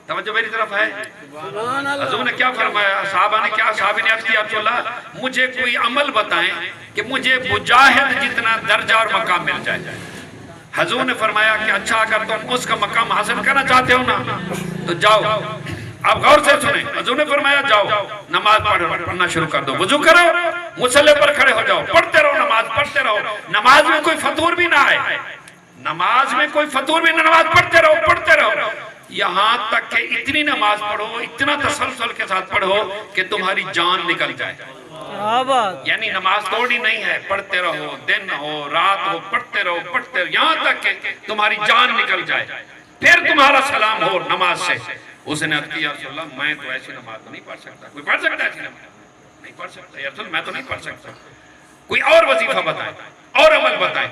A: توجہ میری طرف ہے. حضور نے کیا فرمایا؟ صحابہ نے عرض کیا رسول اللہ مجھے کوئی عمل بتائیں کہ مجھے مجاہد جتنا درجہ اور مقام مل جائے. حضور نے فرمایا کہ اچھا اگر تم اس کا مقام حاصل کرنا چاہتے ہو نا تو جاؤ. آپ غور سے سنیں, حضور نے فرمایا جاؤ نماز پڑھنا شروع کر دو, وضو کرو, مصلی پر کھڑے ہو جاؤ, پڑھتے رہو, نماز پڑھتے رہو, نماز میں کوئی فطور بھی نہ آئے, نماز میں کوئی فطور بھی نہ, نماز پڑھتے رہو, یہاں تک کہ اتنی نماز پڑھو, اتنا تسلسل کے ساتھ پڑھو کہ تمہاری جان نکل جائے. یعنی نماز توڑی نہیں ہے, پڑھتے رہو, دن ہو رات ہو, پڑھتے رہو, یہاں تک کہ تمہاری جان نکل جائے, پھر تمہارا سلام ہو نماز سے. اس نے عرض کیا رسول اللہ میں تو ایسی نماز نہیں پڑھ سکتا. کوئی پڑھ سکتا ہے ایسی نماز؟ نہیں پڑھ سکتا. یا رسول میں تو نہیں پڑھ سکتا. کوئی اور وظیفہ بتائیں, اور عمل بتائیں.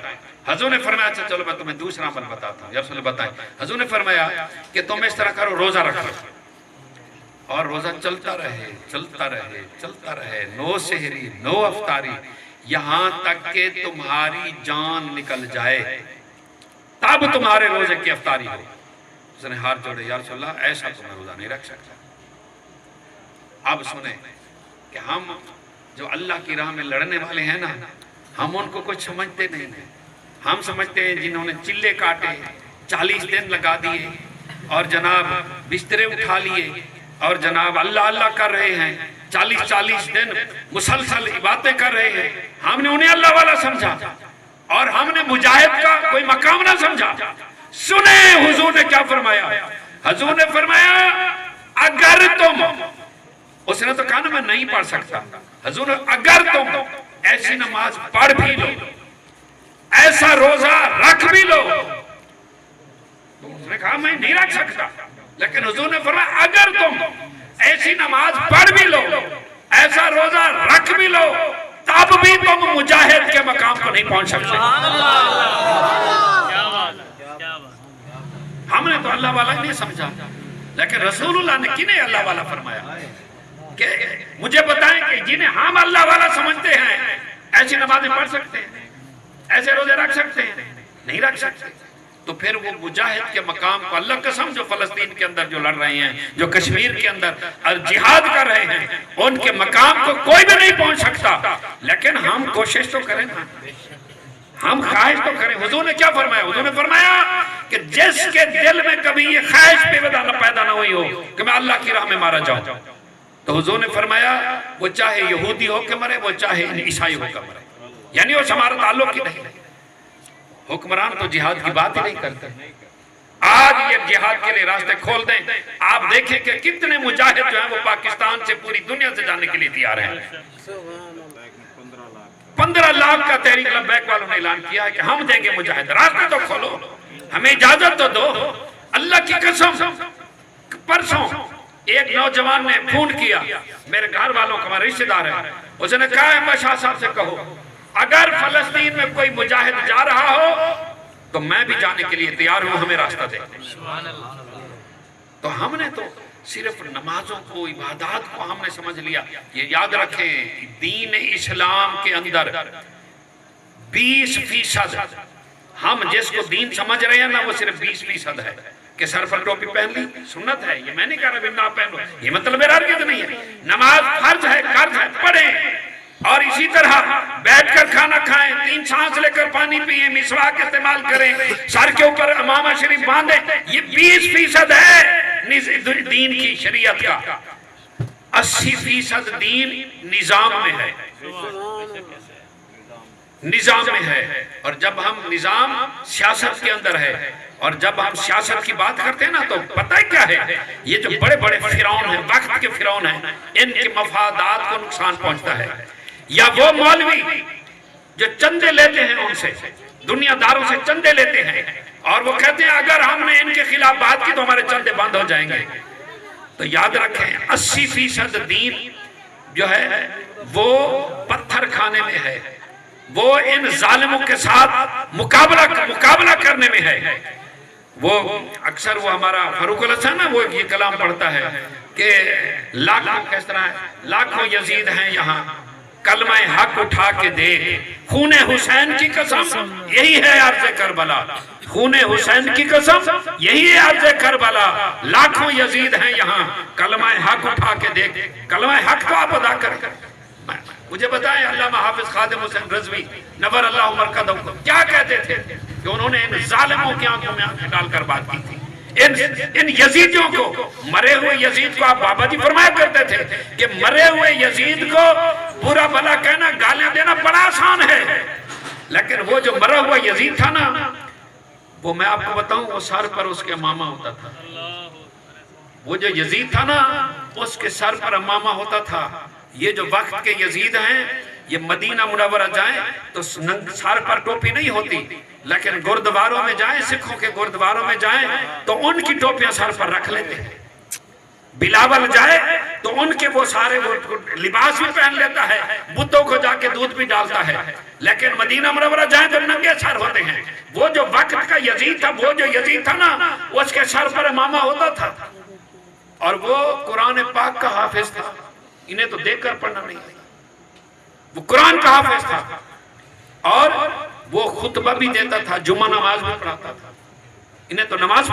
A: حضور نے فرمایا اچھا چلو میں تمہیں دوسرا عمل بتاتا ہوں. یا رسول بتائیں. حضور نے فرمایا کہ تم اس طرح کرو, روزہ رکھو, اور روزہ چلتا رہے, نو سحری نو افطاری, یہاں تک کہ تمہاری جان نکل جائے, تب تمہارے روزے کی افطاری ہو. اس نے ہاتھ جوڑے, یا رسول اللہ ایسا تو میں روزہ نہیں رکھ سکتا. اب سنیں کہ ہم جو اللہ کی راہ میں لڑنے والے ہیں نا, ہم ان کو کچھ سمجھتے نہیں ہیں. ہم سمجھتے ہیں جنہوں نے چلے کاٹے, 40 دن لگا دیے, اور جناب بسترے اٹھا لیے, اور جناب اللہ اللہ کر رہے ہیں, 40 دن مسلسل باتیں کر رہے ہیں, ہم نے انہیں اللہ والا سمجھا, اور ہم نے مجاہد کا کوئی مقام نہ سمجھا. سنیں حضور نے کیا فرمایا. حضور نے فرمایا اگر تم, اس نے تو کہا نا میں نہیں پڑھ سکتا, حضور نے اگر تم ایسی نماز پڑھ بھی لو, ایسا روزہ رکھ بھی لو, تو اس نے کہا میں نہیں رکھ سکتا, لیکن حضور نے فرمایا اگر تم ایسی نماز پڑھ بھی لو, ایسا روزہ رکھ بھی لو, تب بھی تم مجاہد کے مقام کو نہیں پہنچ سکتے. ہم نے تو اللہ والا نہیں سمجھا, لیکن رسول اللہ نے کنہیں اللہ والا فرمایا کہ مجھے بتائیں کہ جنہیں ہم اللہ والا سمجھتے ہیں ایسی نمازیں پڑھ سکتے ہیں, ایسے روزے رکھ سکتے ہیں؟ نہیں رکھ سکتے. تو پھر وہ مجاہد کے مقام کو, اللہ قسم جو فلسطین کے اندر جو لڑ رہے ہیں, جو کشمیر کے اندر جہاد کر رہے ہیں, ان کے مقام کو کوئی بھی نہیں پہنچ سکتا. لیکن ہم کوشش تو کریں نا, ہم خواہش تو کریں. حضور نے کیا فرمایا؟ حضور نے فرمایا کہ جس کے دل میں کبھی یہ خواہش پیدا نہ ہوئی ہو کہ میں اللہ کی راہ میں مارا جاؤں, تو حضور نے فرمایا وہ چاہے یہودی ہو کے مرے, وہ چاہے عیسائی ہو کے مرے, یعنی وہ ہمارا تعلق ہی نہیں. حکمران تو جہاد کی بات ہی نہیں کرتے. آج یہ جہاد کے لیے راستے کھول دیں, آپ دیکھیں کہ کتنے مجاہد جو ہیں وہ پاکستان سے پوری دنیا سے جانے کے لیے تیار ہیں. 15 لاکھ کا تحریک لبیک والوں نے اعلان کیا ہے کہ ہم دیں گے مجاہد. راستے تو کھولو, ہمیں اجازت تو دو. اللہ کی قسم پرسوں ایک نوجوان نے فون کیا، میرے گھر والوں کا ہمارا رشتہ دار ہے، اس نے کہا ہے بادشاہ صاحب سے کہو اگر فلسطین میں کوئی مجاہد جا رہا ہو تو میں بھی جانے کے لیے تیار ہوں، ہمیں راستہ دے۔ تو ہم نے تو صرف نمازوں کو، عبادات کو ہم نے سمجھ لیا۔ یہ یاد رکھیں دین اسلام کے اندر 20% ہم جس کو دین سمجھ رہے ہیں نا وہ صرف 20% ہے کہ سر پر ٹوپی پہن لی سنت ہے، یہ میں نہیں کہہ رہا بھی نہ پہنو، یہ مطلب میرا ہرگز نہیں ہے۔ نماز فرض ہے، قرض ہے، پڑھیں، اور اسی طرح بیٹھ کر کھانا کھائیں، 3 سانس لے کر پانی پیئیں، مسواک استعمال کریں، سر کے اوپر امامہ شریف باندھیں، یہ 20% ہے دین کی شریعت کا۔ 80% دین نظام میں ہے، نظام میں ہے۔ اور جب ہم نظام سیاست کے اندر ہے اور جب ہم سیاست کی بات کرتے ہیں نا تو پتہ ہے کیا ہے، یہ جو بڑے بڑے فرعون ہیں، وقت کے فرعون ہیں، ان کے مفادات کو نقصان پہنچتا ہے۔ یا وہ مولوی جو چندے لیتے ہیں ان سے، دنیا داروں سے چندے لیتے ہیں اور وہ کہتے ہیں اگر ہم نے ان کے خلاف بات کی تو ہمارے چندے بند ہو جائیں گے۔ تو یاد رکھیں 80% دین جو ہے وہ پتھر کھانے میں ہے، وہ ان ظالموں کے ساتھ مقابلہ کرنے میں ہے۔ وہ اکثر وہ ہمارا فاروق الحسن نا وہ یہ کلام پڑھتا ہے کہ لاکھوں کس طرح ہے، لاکھوں یزید ہیں یہاں کلمہ حق اٹھا کے دے، خون حسین کی قسم یہی ہے عرض کربلا، خون حسین کی قسم یہی ہے عرض کربلا، لاکھوں یزید ہیں یہاں کلمہ حق اٹھا کے دے۔ کلمہ حق کو آپ ادا کر مجھے بتائیں علامہ حافظ خادم حسین رضوی نور اللہ مرکزہ کو کیا کہتے تھے کہ انہوں نے ان ظالموں کی آنکھوں میں آنکھیں ڈال کر بات کی تھی، ان یزیدیوں کو، مرے ہوئے یزید کو آپ بابا جی فرمایا کرتے تھے کہ مرے ہوئے یزید کو برا بھلا کہنا، گالیاں دینا بڑا آسان ہے، لیکن وہ جو مرا ہوا یزید تھا نا وہ میں آپ کو بتاؤں وہ سر پر اس کے امامہ ہوتا تھا، وہ جو یزید تھا نا اس کے سر پر امامہ ہوتا تھا۔ یہ جو وقت کے یزید ہیں یہ مدینہ منورہ جائیں تو سر پر ٹوپی نہیں ہوتی، لیکن گردواروں میں جائیں، سکھوں کے گردواروں میں جائیں تو ان کی ٹوپیاں سر پر رکھ لیتے ہیں۔ بلاول جائے تو ان کے وہ سارے وہ لباس بھی پہن لیتا ہے، بتوں کو جا کے دودھ بھی ڈالتا ہے، لیکن مدینہ منورہ جائیں تو ننگے سر ہوتے ہیں۔ وہ جو وقت کا یزید تھا، وہ جو یزید تھا نا اس کے سر پر امامہ ہوتا تھا اور وہ قرآن پاک کا حافظ تھا، انہیں تو دیکھ کر پڑھنا نہیں آتا، وہ قرآن کا حافظ تھا اور وہ خطبہ بھی دیتا تھا، جمعہ نماز بھی پڑھاتا تھا، انہیں تو نماز